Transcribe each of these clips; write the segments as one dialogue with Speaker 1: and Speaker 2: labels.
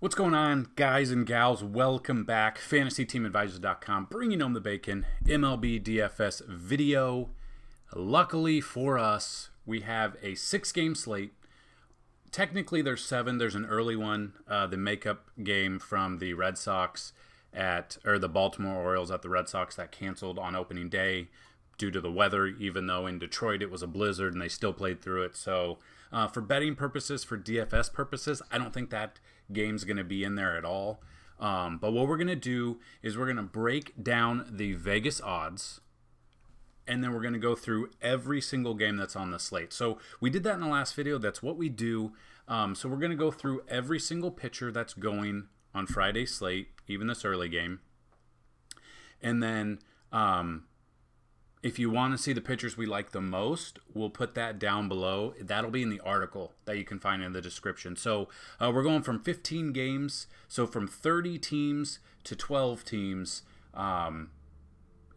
Speaker 1: What's going on, guys and gals? Welcome back. FantasyTeamAdvisors.com, bringing home the bacon. MLB DFS video. Luckily for us, we have a 6-game slate. Technically, there's 7. There's an early one, the makeup game from the Red Sox or the Baltimore Orioles at the Red Sox that canceled on opening day due to the weather, even though in Detroit it was a blizzard and they still played through it. So for betting purposes, for DFS purposes, I don't think that game's going to be in there at all. But what we're going to do is we're going to break down the Vegas odds, and then we're going to go through every single game that's on the slate. So we did that in the last video. That's what we do. So we're going to go through every single pitcher that's going on Friday's slate, even this early game. And then if you want to see the pitchers we like the most, we'll put that down below. That'll be in the article that you can find in the description. So we're going from 15 games, so from 30 teams to 12 teams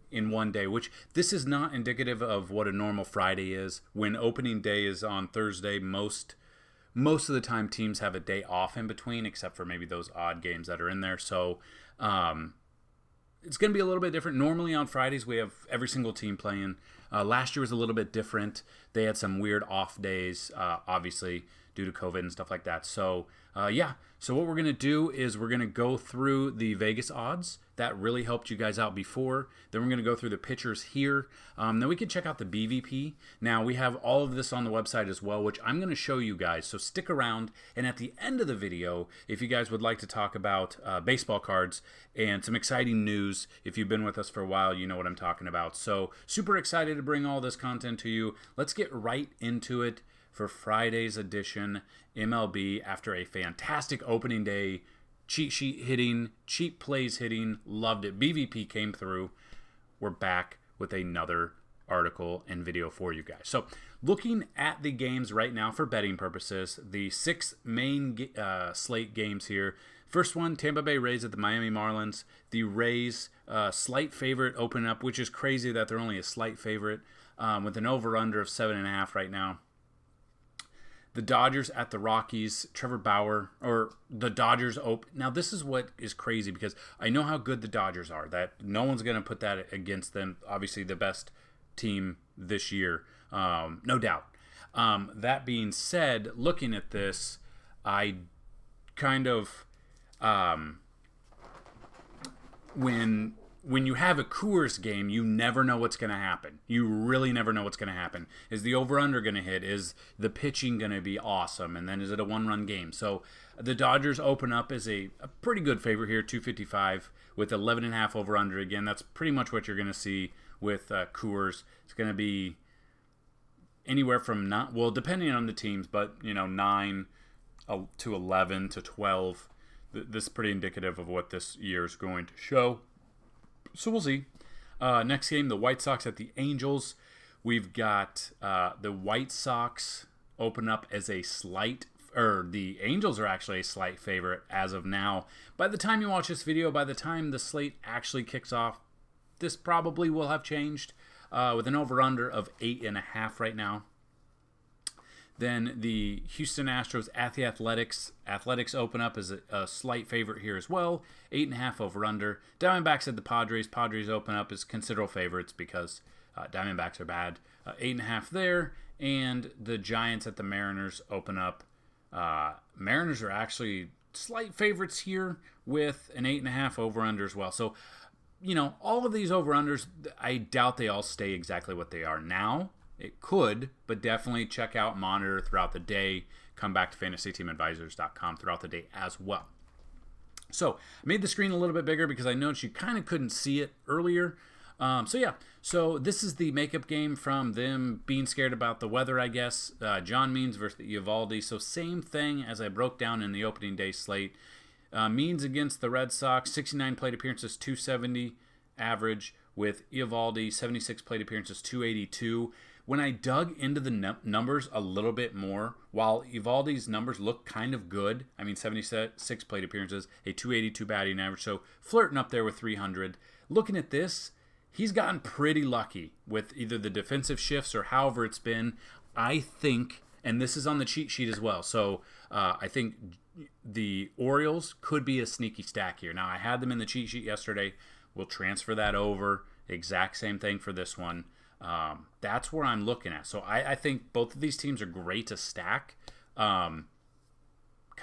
Speaker 1: in one day, which this is not indicative of what a normal Friday is. When opening day is on Thursday, most of the time teams have a day off in between, except for maybe those odd games that are in there. So it's going to be a little bit different. Normally on Fridays, we have every single team playing. Last year was a little bit different. They had some weird off days, obviously, due to COVID and stuff like that. So, So what we're going to do is we're going to go through the Vegas odds. That really helped you guys out before. Then we're going to go through the pitchers here. Then we can check out the BVP. Now, we have all of this on the website as well, which I'm going to show you guys. So stick around. And at the end of the video, if you guys would like to talk about baseball cards and some exciting news, if you've been with us for a while, you know what I'm talking about. So super excited to bring all this content to you. Let's get right into it for Friday's edition MLB after a fantastic opening day. Cheat sheet hitting, cheap plays hitting, loved it. BVP came through. We're back with another article and video for you guys. So looking at the games right now for betting purposes, the 6 main slate games here. First one, Tampa Bay Rays at the Miami Marlins. The Rays, slight favorite open up, which is crazy that they're only a slight favorite with an over-under of 7.5 right now. The Dodgers at the Rockies, Trevor Bauer, or the Dodgers open. Now, this is what is crazy because I know how good the Dodgers are, that no one's going to put that against them. Obviously, the best team this year, no doubt. That being said, looking at this, I kind of, when you have a Coors game, you never know what's going to happen. You really never know what's going to happen. Is the over-under going to hit? Is the pitching going to be awesome? And then is it a one-run game? So the Dodgers open up as a pretty good favorite here, 255 with 11.5 over-under. Again, that's pretty much what you're going to see with Coors. It's going to be anywhere from, depending on the teams, but 9 to 11 to 12. This is pretty indicative of what this year is going to show. So we'll see. Next game, the White Sox at the Angels. We've got the White Sox open up as the Angels are actually a slight favorite as of now. By the time you watch this video, by the time the slate actually kicks off, this probably will have changed with an over-under of 8.5 right now. Then the Houston Astros at the Athletics. Athletics open up as a slight favorite here as well. 8.5 over-under. Diamondbacks at the Padres. Padres open up as considerable favorites because Diamondbacks are bad. 8.5 there. And the Giants at the Mariners open up. Mariners are actually slight favorites here with an 8.5 over-under as well. So, all of these over-unders, I doubt they all stay exactly what they are now. It could, but definitely check out, monitor throughout the day. Come back to FantasyTeamAdvisors.com throughout the day as well. So I made the screen a little bit bigger because I noticed you kind of couldn't see it earlier. So this is the makeup game from them being scared about the weather, I guess. John Means versus Eovaldi. So same thing as I broke down in the opening day slate. Means against the Red Sox, 69 plate appearances, 270 average, with Eovaldi, 76 plate appearances, 282. When I dug into the numbers a little bit more, while Eovaldi's numbers look kind of good, 76 plate appearances, a 282 batting average, so flirting up there with 300. Looking at this, he's gotten pretty lucky with either the defensive shifts or however it's been. I think, and this is on the cheat sheet as well, so I think the Orioles could be a sneaky stack here. Now, I had them in the cheat sheet yesterday. We'll transfer that over. Exact same thing for this one. That's where I'm looking at. So I think both of these teams are great to stack. Kind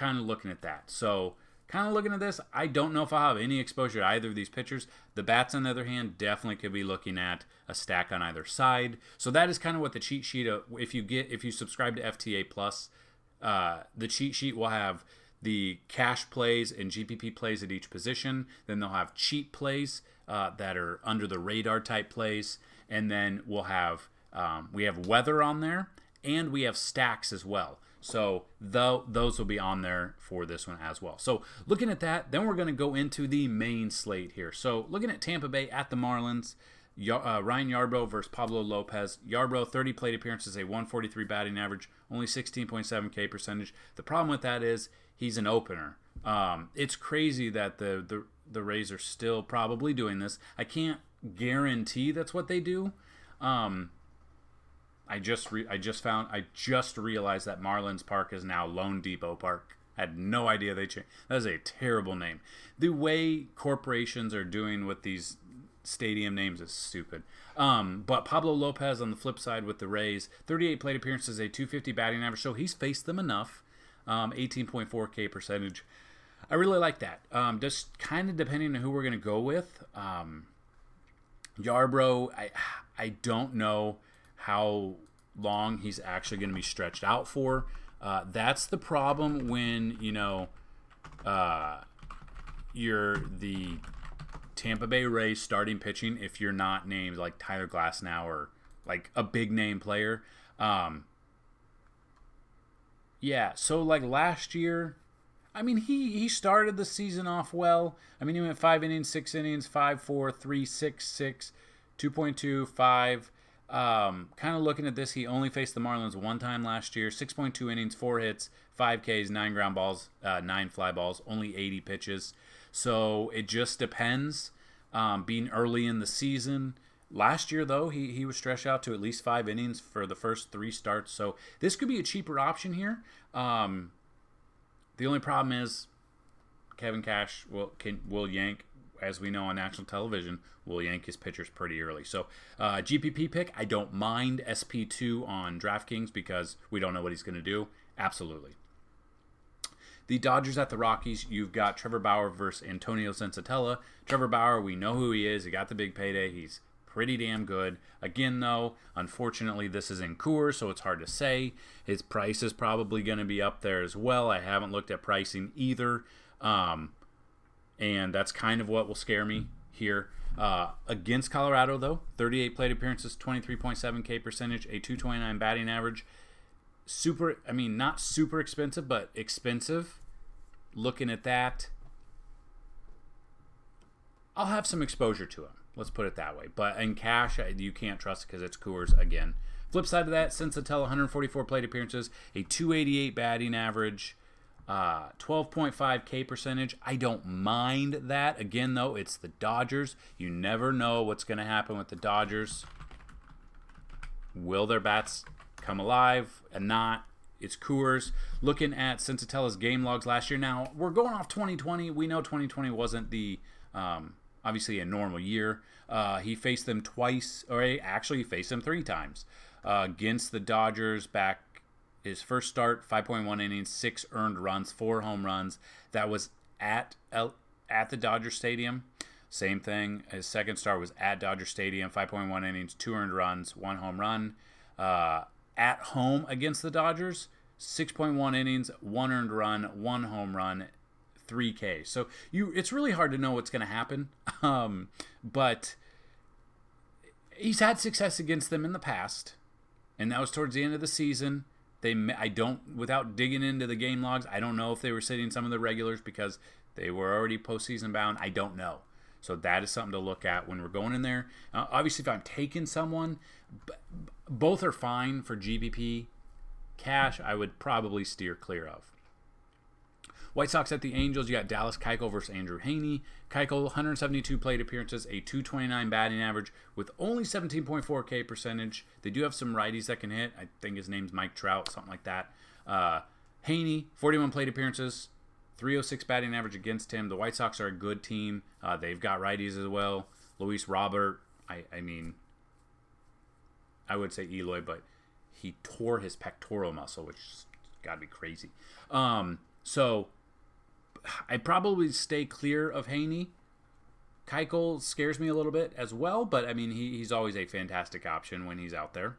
Speaker 1: of looking at that. So kind of looking at this, I don't know if I'll have any exposure to either of these pitchers. The bats, on the other hand, definitely could be looking at a stack on either side. So that is kind of what the cheat sheet, if you subscribe to FTA Plus, the cheat sheet will have the cash plays and GPP plays at each position. Then they'll have cheat plays that are under the radar type plays. And then we'll have, we have weather on there, and we have stacks as well. So those will be on there for this one as well. So looking at that, then we're going to go into the main slate here. So looking at Tampa Bay at the Marlins, Ryan Yarbrough versus Pablo Lopez. Yarbrough, 30 plate appearances, a 143 batting average, only 16.7 K percentage. The problem with that is he's an opener. It's crazy that the Rays are still probably doing this. I can't guarantee that's what they do. I just realized that Marlins Park is now Lone Depot Park. I had no idea they changed. That is a terrible name. The way corporations are doing with these stadium names is stupid. But Pablo Lopez on the flip side with the Rays, 38 plate appearances, a 250 batting average. So he's faced them enough. 18.4 K percentage. I really like that. Just kind of depending on who we're going to go with. Yarbrough, I don't know how long he's actually going to be stretched out for. That's the problem when, you're the Tampa Bay Rays starting pitching if you're not named like Tyler Glasnow or like a big name player. So like last year, I mean, he started the season off well. I mean, he went 5 innings, 6 innings, 5-4, 3-6, 2.2, 5. Kind of looking at this, he only faced the Marlins one time last year. 6.2 innings, 4 hits, 5 Ks, 9 ground balls, 9 fly balls, only 80 pitches. So it just depends. Being early in the season. Last year, though, he was stretched out to at least 5 innings for the first 3 starts. So this could be a cheaper option here. The only problem is Kevin Cash will yank, as we know on national television, will yank his pitchers pretty early. So GPP pick, I don't mind SP2 on DraftKings because we don't know what he's going to do. Absolutely. The Dodgers at the Rockies, you've got Trevor Bauer versus Antonio Sensatella. Trevor Bauer, we know who he is. He got the big payday. He's pretty damn good. Again, though, unfortunately, this is in Coors, so it's hard to say. His price is probably going to be up there as well. I haven't looked at pricing either. And that's kind of what will scare me here. Against Colorado, though, 38 plate appearances, 23.7 K percentage, a 229 batting average. Not super expensive, but expensive. Looking at that, I'll have some exposure to him. Let's put it that way. But in cash, you can't trust it because it's Coors again. Flip side of that, Sensatella, 144 plate appearances, a 288 batting average, 12.5 K percentage. I don't mind that. Again, though, it's the Dodgers. You never know what's going to happen with the Dodgers. Will their bats come alive and not? It's Coors. Looking at Sensatella's game logs last year. Now, we're going off 2020. We know 2020 wasn't the obviously a normal year. He faced them twice, or actually he faced them 3 times. Against the Dodgers back his first start, 5.1 innings, 6 earned runs, 4 home runs. That was at the Dodger Stadium. Same thing. His second start was at Dodger Stadium, 5.1 innings, 2 earned runs, 1 home run. At home against the Dodgers, 6.1 innings, 1 earned run, 1 home run, 3K. So it's really hard to know what's going to happen. But he's had success against them in the past, and that was towards the end of the season. Without digging into the game logs, I don't know if they were sitting some of the regulars because they were already postseason bound. I don't know. So that is something to look at when we're going in there. Obviously, if I'm taking someone, both are fine for GBP. Cash, I would probably steer clear of. White Sox at the Angels, you got Dallas Keuchel versus Andrew Heaney. Keuchel, 172 plate appearances, a 229 batting average with only 17.4 K percentage. They do have some righties that can hit. I think his name's Mike Trout, something like that. Heaney, 41 plate appearances, 306 batting average against him. The White Sox are a good team. They've got righties as well. Luis Robert, I mean, I would say Eloy, but he tore his pectoral muscle, which has got to be crazy. So I'd probably stay clear of Haney. Keuchel scares me a little bit as well, but I mean, he's always a fantastic option when he's out there.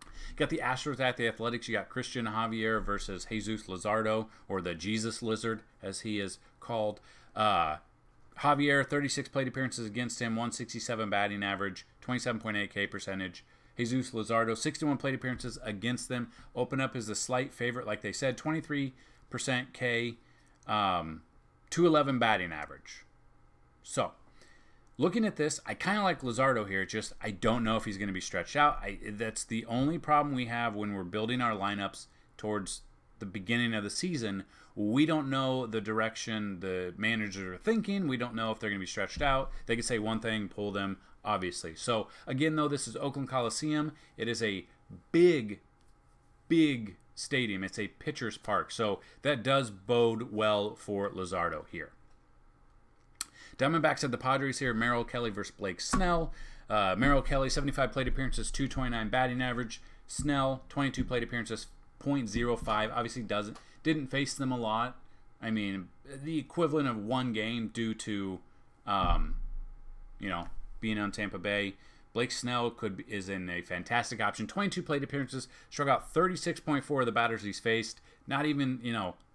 Speaker 1: You got the Astros at the Athletics. You got Christian Javier versus Jesus Lazardo, or the Jesus Lizard, as he is called. Javier, 36 plate appearances against him, 167 batting average, 27.8 K percentage. Jesus Lazardo, 61 plate appearances against them. Open up is the slight favorite, like they said, 23% K, 211 batting average. So, looking at this, I kind of like Lazardo here. Just I don't know if he's going to be stretched out. That's the only problem we have when we're building our lineups towards the beginning of the season. We don't know the direction the managers are thinking. We don't know if they're going to be stretched out. They could say one thing, pull them, obviously. So, again, though, this is Oakland Coliseum. It is a big, big stadium. It's a pitcher's park. So, that does bode well for Lazardo here. Diamondbacks at the Padres here. Merrill Kelly versus Blake Snell. Merrill Kelly, 75 plate appearances, 229 batting average. Snell, 22 plate appearances, .05. Obviously didn't face them a lot. I mean, the equivalent of one game due to, being on Tampa Bay. Blake Snell is in a fantastic option. 22 plate appearances, struck out 36.4 of the batters he's faced. Not even,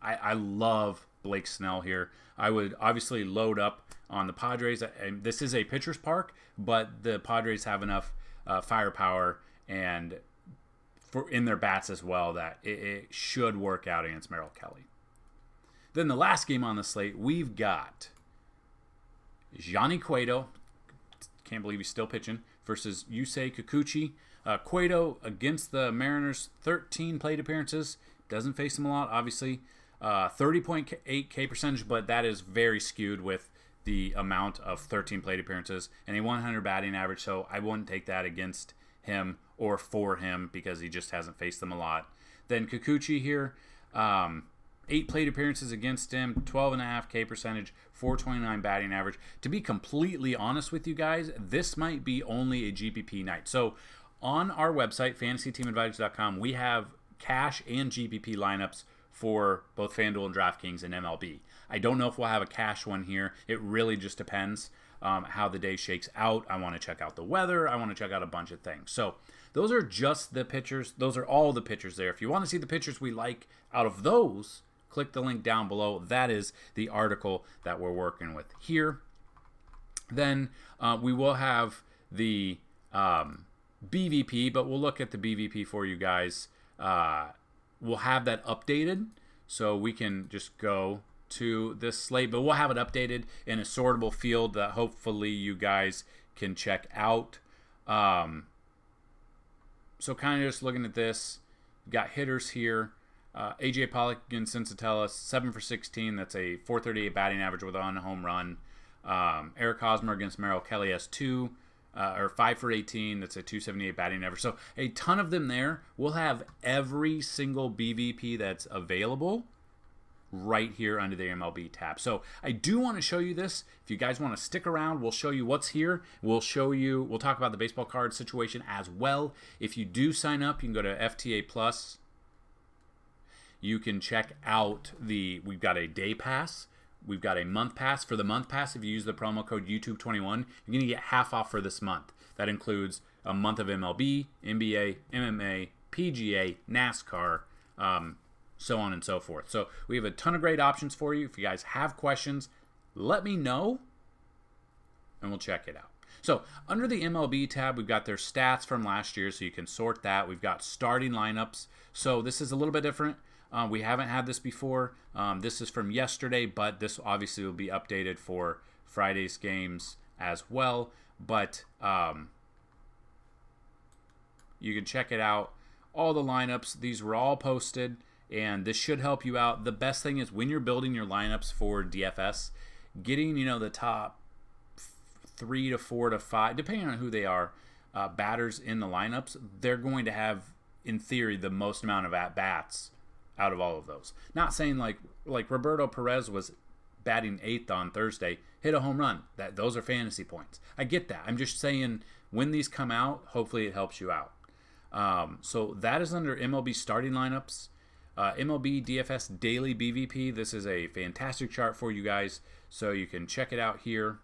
Speaker 1: I love Blake Snell here. I would obviously load up on the Padres. This is a pitcher's park, but the Padres have enough firepower and in their bats as well that it should work out against Merrill Kelly. Then the last game on the slate, we've got Cueto. Can't believe he's still pitching, versus Yusei Kikuchi. Cueto against the Mariners, 13 plate appearances. Doesn't face him a lot, obviously. 30.8 K percentage, but that is very skewed with the amount of 13 plate appearances and a 100 batting average, so I wouldn't take that against him or for him because he just hasn't faced them a lot. Then Kikuchi here, 8 plate appearances against him, 12.5 K percentage, 429 batting average. To be completely honest with you guys, this might be only a GPP night. So on our website, fantasyteamadvisors.com, we have cash and GPP lineups for both FanDuel and DraftKings and MLB. I don't know if we'll have a cash one here. It really just depends how the day shakes out. I want to check out the weather. I want to check out a bunch of things. So those are just the pitchers. Those are all the pitchers there. If you want to see the pitchers we like out of those, click the link down below. That is the article that we're working with here. Then we will have the BVP, but we'll look at the BVP for you guys. We'll have that updated, so we can just go to this slate, but we'll have it updated in a sortable field that hopefully you guys can check out. So kind of just looking at this, got hitters here. AJ Pollock against Sensatella, 7 for 16. That's a .438 batting average with on a home run. Eric Hosmer against Merrill Kelly has 5 for 18. That's a .278 batting average. So a ton of them there. We'll have every single BVP that's available right here under the MLB tab. So I do want to show you this. If you guys want to stick around, we'll show you what's here. We'll talk about the baseball card situation as well. If you do sign up, you can go to FTA Plus. You can check out we've got a day pass. We've got a month pass. For the month pass, if you use the promo code YouTube21, you're going to get half off for this month. That includes a month of MLB, NBA, MMA, PGA, NASCAR, so on and so forth. So we have a ton of great options for you. If you guys have questions, let me know, and we'll check it out. So under the MLB tab, we've got their stats from last year, so you can sort that. We've got starting lineups. So this is a little bit different. We haven't had this before. This is from yesterday, but this obviously will be updated for Friday's games as well. But you can check it out. All the lineups, these were all posted, and this should help you out. The best thing is when you're building your lineups for DFS, getting the top 3 to 4 to 5, depending on who they are, batters in the lineups, they're going to have, in theory, the most amount of at-bats out of all of those. Not saying like Roberto Perez was batting 8th on Thursday, hit a home run. Those are fantasy points. I get that. I'm just saying when these come out, hopefully it helps you out. So that is under MLB starting lineups. MLB DFS Daily BVP. This is a fantastic chart for you guys, so you can check it out here.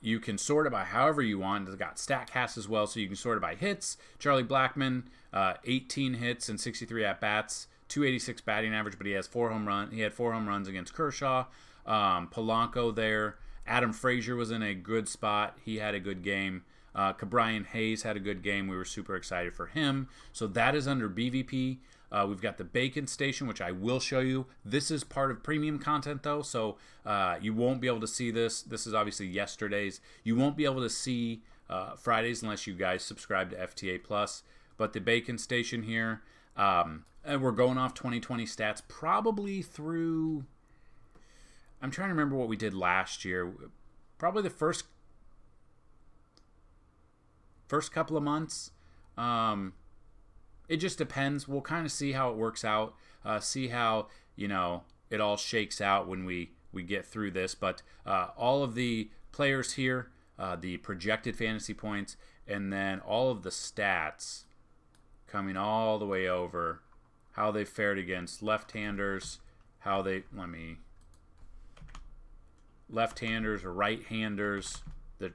Speaker 1: You can sort it by however you want. It's got StatCast as well, so you can sort it by hits. Charlie Blackmon, 18 hits and 63 at-bats, 286 batting average, but he has 4 home runs. He had 4 home runs against Kershaw. Polanco there. Adam Frazier was in a good spot. He had a good game. Cabrian Hayes had a good game. We were super excited for him. So that is under BVP. We've got the Bacon Station, which I will show you. This is part of premium content, though, so you won't be able to see this. This is obviously yesterday's. You won't be able to see Fridays unless you guys subscribe to FTA+. But the Bacon Station here, and we're going off 2020 stats probably through... I'm trying to remember what we did last year. Probably the first couple of months. It just depends. We'll kind of see how it works out. See how, it all shakes out when we get through this. But all of the players here, the projected fantasy points, and then all of the stats coming all the way over, how they fared against left-handers, left-handers or right-handers, the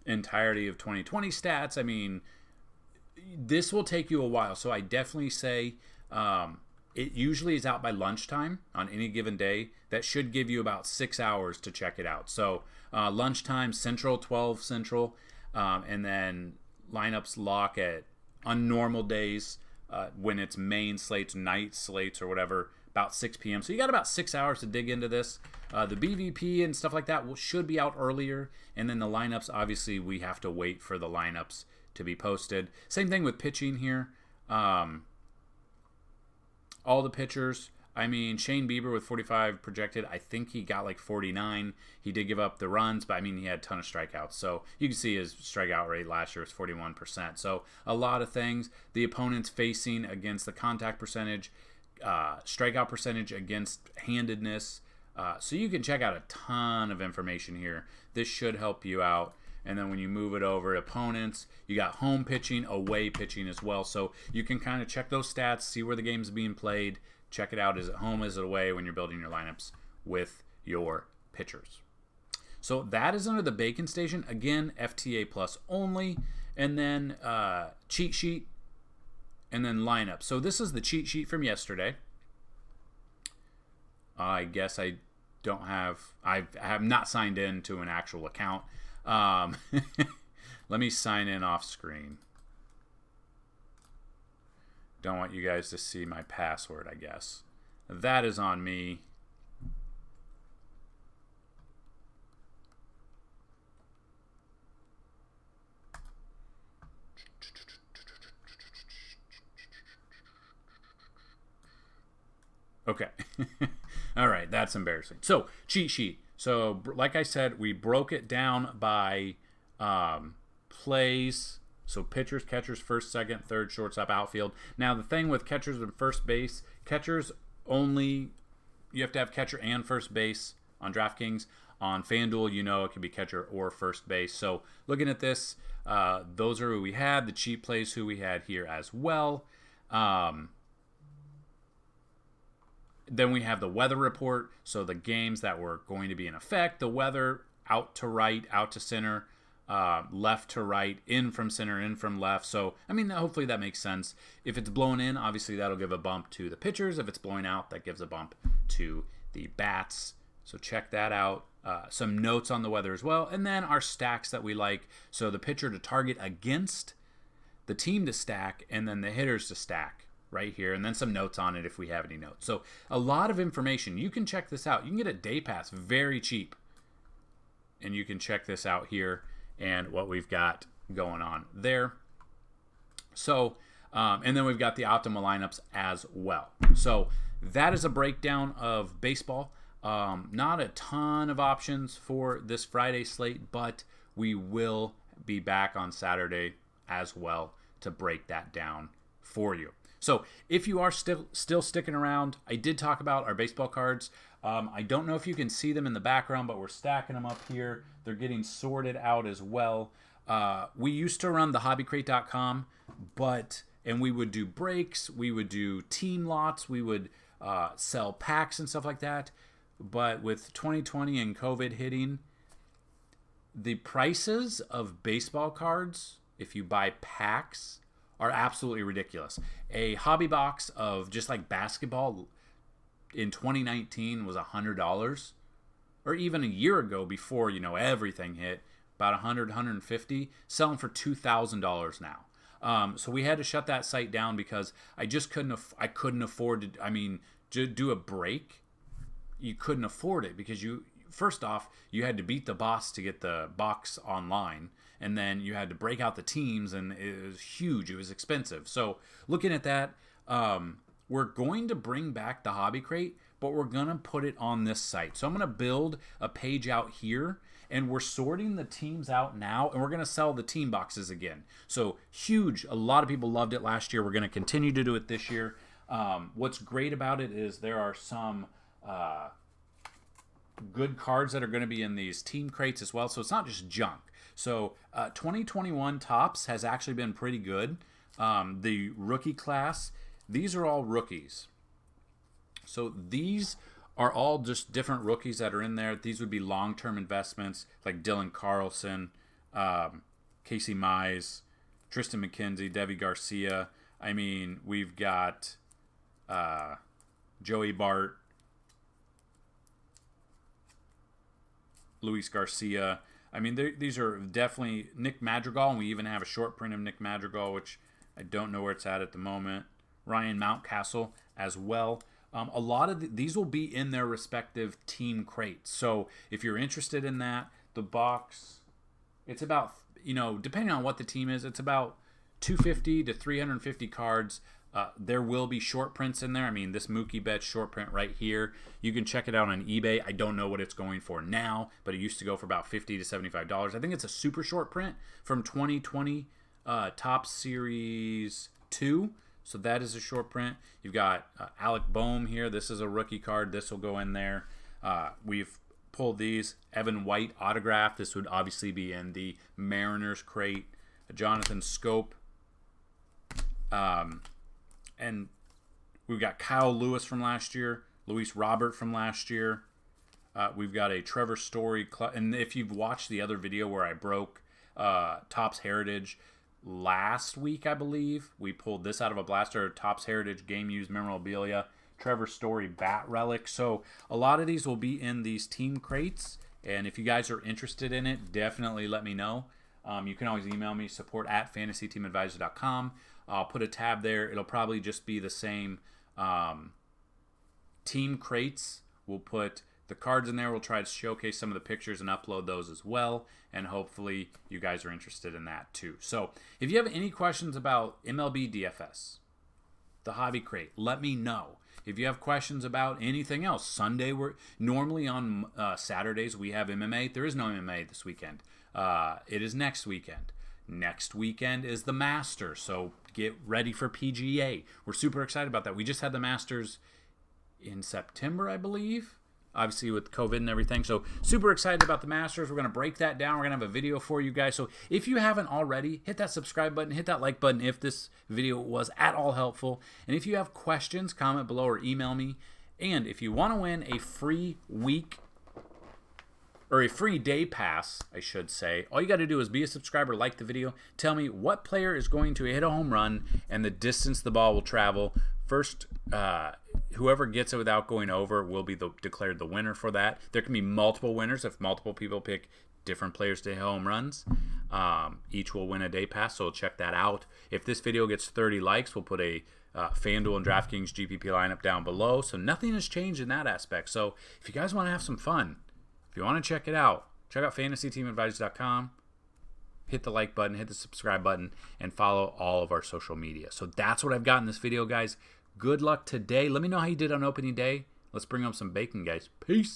Speaker 1: entirety of 2020 stats. I mean, this will take you a while, so I definitely say it usually is out by lunchtime on any given day. That should give you about 6 hours to check it out. So lunchtime Central, 12 Central, and then lineups lock at unnormal days when it's main slates, night slates, or whatever, about 6 p.m. So you got about 6 hours to dig into this. The BVP and stuff like that should be out earlier, and then the lineups, obviously we have to wait for the lineups to be posted. Same thing with pitching here. All the pitchers. I mean, Shane Bieber with 45 projected. I think he got like 49. He did give up the runs, but I mean, he had a ton of strikeouts. So you can see his strikeout rate last year was 41%. So a lot of things. The opponents facing against the contact percentage, strikeout percentage against handedness. So you can check out a ton of information here. This should help you out. And then when you move it over, opponents, you got home pitching, away pitching as well. So you can kind of check those stats, see where the game's being played, check it out. Is it home, is it away when you're building your lineups with your pitchers. So that is under the Bacon Station. Again, FTA Plus only. And then cheat sheet, and then lineup. So this is the cheat sheet from yesterday. I guess I have not signed in to an actual account. Let me sign in off screen. Don't want you guys to see my password, I guess. That is on me. Okay. All right, that's embarrassing. So, cheat sheet. So, like I said, we broke it down by plays. So, pitchers, catchers, first, second, third, shortstop, outfield. Now, the thing with catchers and first base, catchers only, you have to have catcher and first base on DraftKings. On FanDuel, it can be catcher or first base. So, looking at this, those are who we had. The cheat plays who we had here as well. Then we have the weather report, so the games that were going to be in effect, the weather out to right, out to center, left to right, in from center, in from left. So, I mean, hopefully that makes sense. If it's blowing in, obviously that'll give a bump to the pitchers. If it's blowing out, that gives a bump to the bats. So check that out. Some notes on the weather as well. And then our stacks that we like. So the pitcher to target against, the team to stack, and then the hitters to stack. Right here, and then some notes on it if we have any notes. So a lot of information. You can check this out. You can get a day pass very cheap, and you can check this out here and what we've got going on there. So and then we've got the optimal lineups as well. So that is a breakdown of baseball. Not a ton of options for this Friday slate, but we will be back on Saturday as well to break that down for you. So if you are still sticking around, I did talk about our baseball cards. I don't know if you can see them in the background, but we're stacking them up here. They're getting sorted out as well. We used to run the hobbycrate.com, and we would do breaks, we would do team lots, we would sell packs and stuff like that. But with 2020 and COVID hitting, the prices of baseball cards, if you buy packs, are absolutely ridiculous. A hobby box of just like basketball in 2019 was $100, or even a year ago before everything hit, about $100, $150, selling for $2,000 now. So we had to shut that site down because I just couldn't afford to do a break. You couldn't afford it because first off, you had to beat the boss to get the box online, and then you had to break out the teams, and it was huge. It was expensive. So looking at that, we're going to bring back the Hobby Crate, but we're going to put it on this site. So I'm going to build a page out here, and we're sorting the teams out now, and we're going to sell the team boxes again. So huge. A lot of people loved it last year. We're going to continue to do it this year. What's great about it is there are some good cards that are going to be in these team crates as well. So it's not just junk. So 2021 Topps has actually been pretty good. The rookie class, these are all rookies. So these are all just different rookies that are in there. These would be long-term investments like Dylan Carlson, Casey Mize, Tristan McKenzie, Devi Garcia. We've got Joey Bart, Luis Garcia. These are definitely Nick Madrigal, and we even have a short print of Nick Madrigal, which I don't know where it's at the moment. Ryan Mountcastle as well. A lot of these will be in their respective team crates. So if you're interested in that, the box, it's about, depending on what the team is, it's about 250 to 350 cards. There will be short prints in there. This Mookie Betts short print right here, you can check it out on eBay. I don't know what it's going for now, but it used to go for about $50 to $75. I think it's a super short print from 2020 Topps Series 2. So that is a short print. You've got Alec Boehm here. This is a rookie card. This will go in there. We've pulled these. Evan White autograph. This would obviously be in the Mariners crate. Jonathan Scope. And we've got Kyle Lewis from last year. Luis Robert from last year. We've got a Trevor Story. And if you've watched the other video where I broke Topps Heritage last week, I believe, we pulled this out of a blaster. Topps Heritage Game Used Memorabilia. Trevor Story Bat Relic. So a lot of these will be in these team crates. And if you guys are interested in it, definitely let me know. You can always email me, support@fantasyteamadvisor.com. I'll put a tab there. It'll probably just be the same team crates. We'll put the cards in there. We'll try to showcase some of the pictures and upload those as well. And hopefully you guys are interested in that too. So if you have any questions about MLB DFS, the Hobby Crate, let me know. If you have questions about anything else, Sunday, normally on Saturdays we have MMA. There is no MMA this weekend. It is next weekend. Next weekend is the Masters, so get ready for PGA. We're super excited about that. We just had the Masters in September, I believe, obviously with COVID and everything. So super excited about the Masters. We're going to break that down. We're going to have a video for you guys. So if you haven't already, hit that subscribe button, hit that like button if this video was at all helpful. And if you have questions, comment below or email me. And if you want to win a free week, or a free day pass, I should say, all you got to do is be a subscriber, like the video, tell me what player is going to hit a home run and the distance the ball will travel. First, whoever gets it without going over will be declared the winner for that. There can be multiple winners if multiple people pick different players to hit home runs. Each will win a day pass, so check that out. If this video gets 30 likes, we'll put a FanDuel and DraftKings GPP lineup down below. So nothing has changed in that aspect. So if you guys want to have some fun, if you want to check it out, check out fantasyteamadvisors.com. Hit the like button, hit the subscribe button, and follow all of our social media. So that's what I've got in this video, guys. Good luck today. Let me know how you did on opening day. Let's bring home some bacon, guys. Peace.